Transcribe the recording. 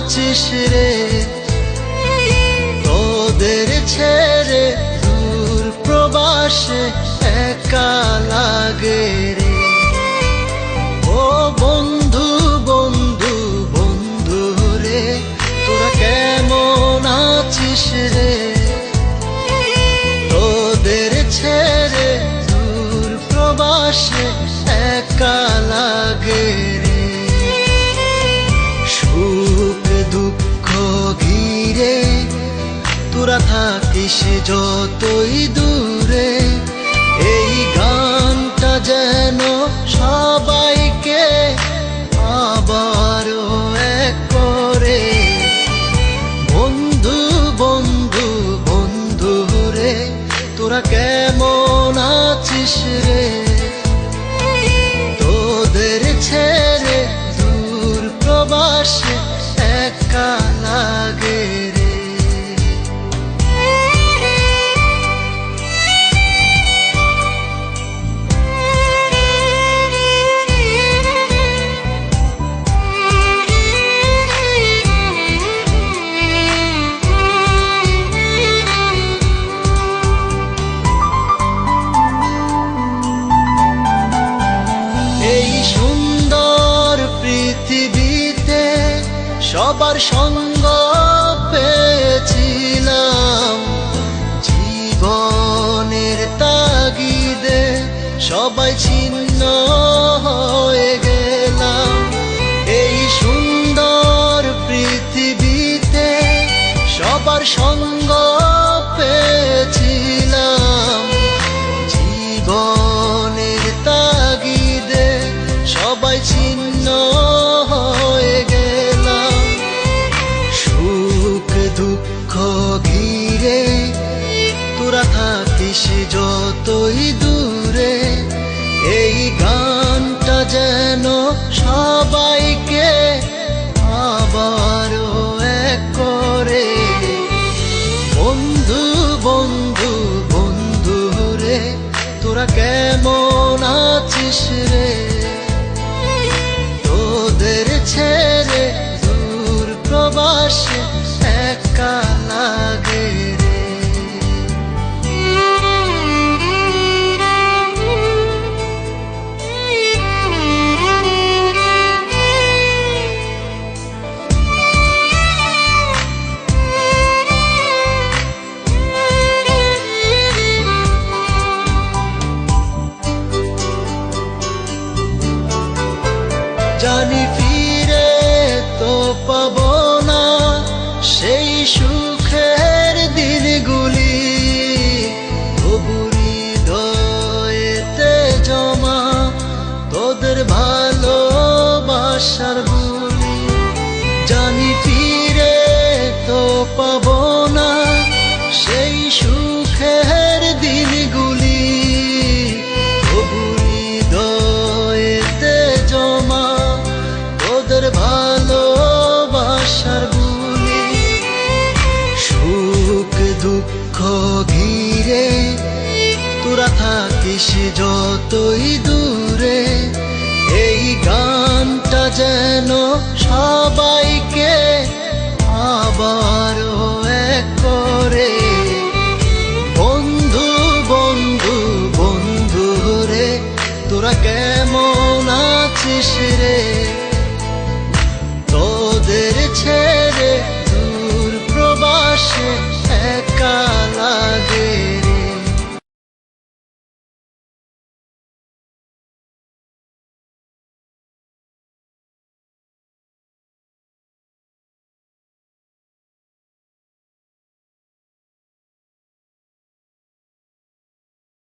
আছিস রে, তোদের ছেড়ে দূর প্রবাসে একা লাগে রে। ও বন্ধু বন্ধু বন্ধু রে, তোরা কেমন আছিস রে, তোদের ছেড়ে দূর প্রবাসে একা লাগে রে। সুখ দুঃখ ঘিরে তোরা থাকিস যতই দূরে, এই গানটা যেন সবাইকে আবারও এক করে। বন্ধু বন্ধু বন্ধু রে, তোরা কেমন আছিস রে, তোদের ছেড়ে দূর প্রবাসে একা লাগে রে। এই সুন্দর পৃথিবীতে সবার সঙ্গ পেয়েছিলাম, জীবনের তাগিদে সবাই ছিন্ন হয়ে গেলাম। এই সুন্দর পৃথিবীতে সবার সঙ্গ পেয়েছিলাম, জীবনের তাগিদে সবাই ছিন্ন হয়ে গেলাম। সুখ দুঃখ ঘিরে তোরা থাকিস যতই দূরে, এই গানটা যেন সবাইকে আবারও এক করে। বন্ধু বন্ধু বন্ধু রে, তোরা কেমন আছিস রে, তোদের ছেড়ে দূর প্রবাসে একা লাগে রে। জানি ফিরে তো পাবো না সেই সুখের দিনগুলি, তবু হৃদয়েতে জমা তোদের ভালোবাসার বুলি। জানি ফিরে তো পাবো না সেই সুখের দিনগুলি, তবু হৃদয়েতে জমা তোদের ভালোবাসার বুলি। সুখ দুঃখ ঘিরে তোরা থাকিস যতই দূরে, এই গানটা যেন সবাইকে আবারও এক করে। বন্ধু বন্ধু বন্ধু রে, তোরা কেমন আছিস রে,